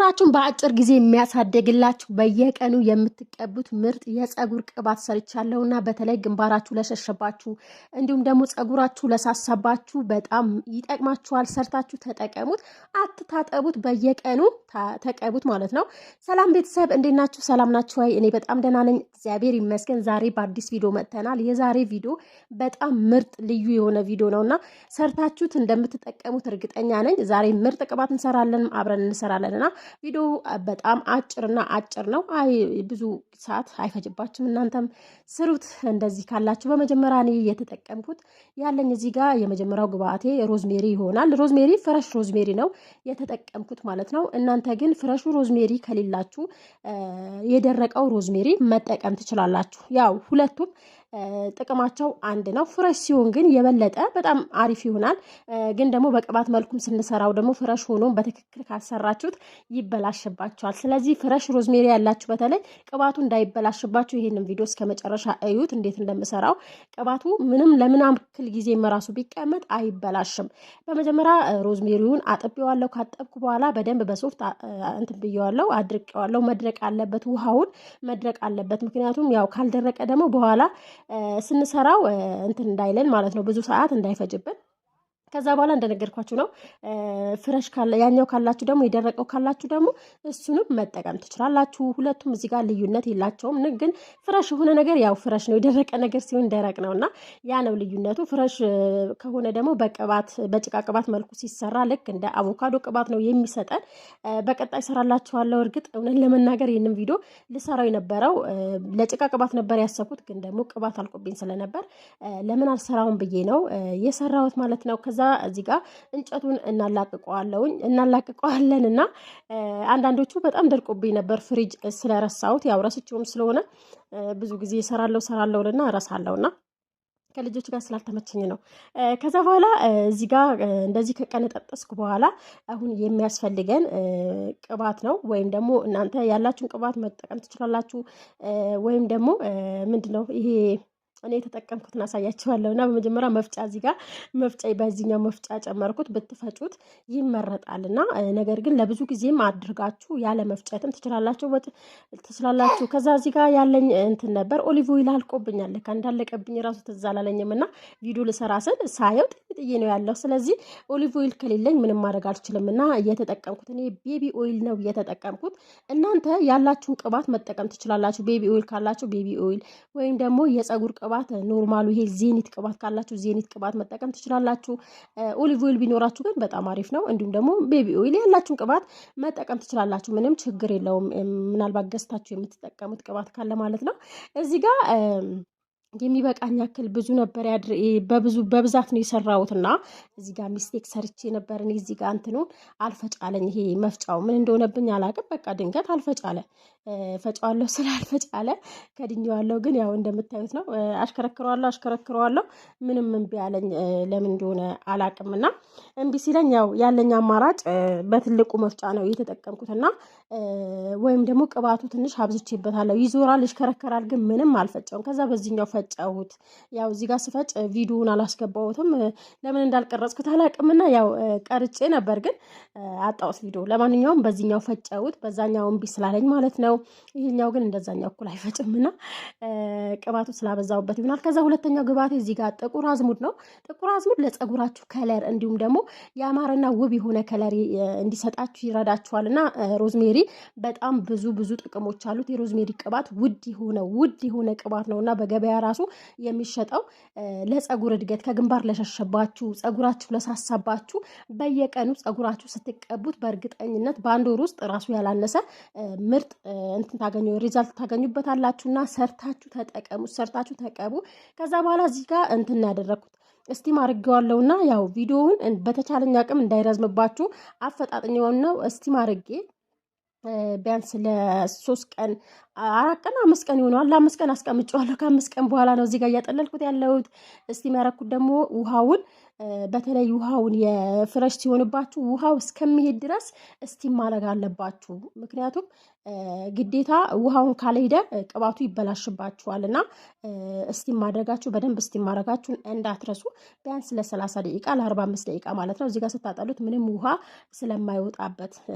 ፀጉራችሁን በአጭር ጊዜ የሚያሳድግላችሁ በየቀኑ የምትቀቡት ምርጥ የፀጉር ቅባት ሰርቻለሁና በተለይ ግንባራችሁ ለሸሸባችሁ እንዲሁም ደግሞ ፀጉራችሁ ለሳሳባችሁ በጣም ይጠቅማችኋል። ሰርታችሁ ተጠቀሙት፣ አትታጠቡት፣ በየቀኑ ተቀቡት ማለት ነው። ሰላም ቤተሰብ እንዴት ናችሁ? ሰላም ናችሁ ወይ? እኔ በጣም ደህና ነኝ፣ እግዚአብሔር ይመስገን። ዛሬ በአዲስ ቪዲዮ መጥተናል። የዛሬ ቪዲዮ በጣም ምርጥ ልዩ የሆነ ቪዲዮ ነውና ሰርታችሁት እንደምትጠቀሙት እርግጠኛ ነኝ። ዛሬ ምርጥ ቅባት እንሰራለን፣ አብረን እንሰራለንና ቪዲዮ በጣም አጭር ነው። ብዙ ሰዓት አይፈጅባችሁም። እናንተም ስሩት እንደዚህ ካላችሁ። በመጀመሪያ እኔ የተጠቀምኩት ያለኝ እዚህ ጋር የመጀመሪያው ግብአቴ ሮዝሜሪ ይሆናል። ሮዝሜሪ ፍረሽ ሮዝሜሪ ነው የተጠቀምኩት ማለት ነው። እናንተ ግን ፍረሹ ሮዝሜሪ ከሌላችሁ የደረቀው ሮዝሜሪ መጠቀም ትችላላችሁ። ያው ሁለቱም ጥቅማቸው አንድ ነው። ፍረሽ ሲሆን ግን የበለጠ በጣም አሪፍ ይሆናል። ግን ደግሞ በቅባት መልኩም ስንሰራው ደግሞ ፍረሽ ሆኖ በትክክል ካልሰራችሁት ይበላሽባችኋል። ስለዚህ ፍረሽ ሮዝሜሪ ያላችሁ በተለይ ቅባቱ እንዳይበላሽባችሁ ይሄንን ቪዲዮ እስከ መጨረሻ እዩት፣ እንዴት እንደምሰራው። ቅባቱ ምንም ለምን ያክል ጊዜ መራሱ ቢቀመጥ አይበላሽም። በመጀመሪያ ሮዝሜሪውን አጥቤዋለሁ። ካጠብኩ በኋላ በደንብ በሶፍት እንትን ብየዋለሁ፣ አድርቄዋለሁ። መድረቅ አለበት፣ ውሃውን መድረቅ አለበት። ምክንያቱም ያው ካልደረቀ ደግሞ በኋላ ስንሰራው እንትን እንዳይለን ማለት ነው፣ ብዙ ሰዓት እንዳይፈጅብን። ከዛ በኋላ እንደነገርኳችሁ ነው። ፍረሽ ካለ ያኛው ካላችሁ ደግሞ የደረቀው ካላችሁ ደግሞ እሱንም መጠቀም ትችላላችሁ። ሁለቱም እዚህ ጋር ልዩነት የላቸውም። ግን ፍረሽ የሆነ ነገር ያው ፍረሽ ነው፣ የደረቀ ነገር ሲሆን ደረቅ ነውና ያ ነው ልዩነቱ። ፍረሽ ከሆነ ደግሞ በጭቃ ቅባት መልኩ ሲሰራ ልክ እንደ አቮካዶ ቅባት ነው የሚሰጠን። በቀጣይ ሰራላችኋለሁ። እርግጥ እውነት ለመናገር ይህንን ቪዲዮ ልሰራው የነበረው ለጭቃ ቅባት ነበር ያሰብኩት፣ ግን ደግሞ ቅባት አልቆብኝ ስለነበር ለምን አልሰራውም ብዬ ነው የሰራሁት ማለት ነው። ከዛ እዚህ ጋር እንጨቱን እናላቅቀዋለን እና አንዳንዶቹ በጣም ደርቆብኝ ነበር ፍሪጅ ስለረሳሁት፣ ያው ረስቼውም ስለሆነ ብዙ ጊዜ ሰራለውና ረሳለውና ከልጆች ጋር ስላልተመቸኝ ነው። ከዛ በኋላ እዚህ ጋር እንደዚህ ከቀነጠጠስኩ በኋላ አሁን የሚያስፈልገን ቅባት ነው። ወይም ደግሞ እናንተ ያላችሁን ቅባት መጠቀም ትችላላችሁ። ወይም ደግሞ ምንድነው ይሄ እኔ የተጠቀምኩትን አሳያችኋለሁ። እና በመጀመሪያ መፍጫ እዚህ ጋር በዚህኛው መፍጫ ጨመርኩት። ብትፈጩት ይመረጣልና ነገር ግን ለብዙ ጊዜም አድርጋችሁ ያለ መፍጨትም ትችላላችሁ። ከዛ እዚህ ጋር ያለኝ እንትን ነበር ኦሊቭ ኦይል አልቆብኛል። ለካ እንዳለቀብኝ ራሱ ትዝ አላለኝም እና ቪዲዮ ልሰራ ስል ሳየው ጥዬ ነው ያለው። ስለዚህ ኦሊቭ ኦይል ከሌለኝ ምንም ማድረግ አልችልም እና እየተጠቀምኩት እኔ ቤቢ ኦይል ነው እየተጠቀምኩት። እናንተ ያላችሁን ቅባት መጠቀም ትችላላችሁ። ቤቢ ኦይል ካላችሁ ቤቢ ኦይል ወይም ደግሞ የፀጉር ቅባት ኖርማሉ ይሄ ዜኒት ቅባት ካላችሁ ዜኒት ቅባት መጠቀም ትችላላችሁ። ኦሊቭ ኦይል ቢኖራችሁ ግን በጣም አሪፍ ነው። እንዲሁም ደግሞ ቤቢ ኦይል ያላችሁን ቅባት መጠቀም ትችላላችሁ። ምንም ችግር የለውም። ምናልባት ገዝታችሁ የምትጠቀሙት ቅባት ካለ ማለት ነው። እዚህ ጋር የሚበቃኝ ያክል ብዙ ነበር በብዛት ነው የሰራሁትና እዚህ ጋር ሚስቴክ ሰርቼ ነበር። እኔ እዚህ ጋር እንትኑን አልፈጫለኝ። ይሄ መፍጫው ምን እንደሆነብኝ አላውቅም። በቃ ድንገት አልፈጫለ። ፈጫዋለሁ ስላልፈጫለ ከድኜዋለሁ። ግን ያው እንደምታዩት ነው። አሽከረክረዋለሁ ምንም እምቢ አለኝ። ለምን እንደሆነ አላውቅምና እምቢ ሲለኝ ያው ያለኝ አማራጭ በትልቁ መፍጫ ነው የተጠቀምኩትና ወይም ደግሞ ቅባቱ ትንሽ አብዝቼበታለሁ። ይዞራል፣ ይሽከረከራል፣ ግን ምንም አልፈጨውም። ከዛ በዚህኛው ፈጨሁት። ያው እዚህ ጋር ስፈጭ ቪዲዮውን አላስገባሁትም። ለምን እንዳልቀረጽኩት አላውቅምና ያው ቀርጬ ነበር፣ ግን አጣሁት ቪዲዮ። ለማንኛውም በዚህኛው ፈጨሁት፣ በዛኛው እምቢ ስላለኝ ማለት ነው። ይሄኛው ግን እንደዛኛው እኩል አይፈጭምና ቅባቱ ስላበዛውበት ይሆናል። ከዛ ሁለተኛው ግብአቴ እዚህ ጋር ጥቁር አዝሙድ ነው። ጥቁር አዝሙድ ለፀጉራችሁ ከለር እንዲሁም ደግሞ ያማረና ውብ የሆነ ከለር እንዲሰጣችሁ ይረዳችኋልና ሮዝሜሪ በጣም ብዙ ጥቅሞች አሉት። የሮዝሜሪ ቅባት ውድ የሆነ ቅባት ነውና በገበያ ራሱ የሚሸጠው ለፀጉር እድገት፣ ከግንባር ለሸሸባችሁ፣ ፀጉራችሁ ለሳሳባችሁ በየቀኑ ፀጉራችሁ ስትቀቡት በእርግጠኝነት በአንድ ወር ውስጥ ራሱ ያላነሰ ምርጥ ሪዛልት ታገኙበታላችሁና ሰርታችሁ ተጠቀሙ፣ ሰርታችሁ ተቀቡ። ከዛ በኋላ እዚህ ጋር እንትን ያደረኩት እስቲም አድርጌዋለሁና ያው ቪዲዮውን በተቻለኝ አቅም እንዳይረዝምባችሁ አፈጣጥኛው ነው እስቲም አድርጌ ቢያንስ ለ3 ቀን 4 ቀን 5 ቀን ይሆናል። ለ5 ቀን አስቀምጬዋለሁ። ከ5 ቀን በኋላ ነው እዚህ ጋር እያጠለልኩት ያለሁት። እስቲም ያደረኩት ደግሞ ውሃውን በተለይ ውሃውን የፍረሽ ሲሆንባችሁ ውሃው እስከሚሄድ ድረስ እስቲም ማድረግ አለባችሁ። ምክንያቱም ግዴታ ውሃውን ካልሄደ ቅባቱ ይበላሽባችኋልና እስቲም ማድረጋችሁ በደንብ እስቲም ማድረጋችሁን እንዳትረሱ። ቢያንስ ለ30 ደቂቃ ለ45 ደቂቃ ማለት ነው። እዚህ ጋር ስታጠሉት ምንም ውሃ ስለማይወጣበት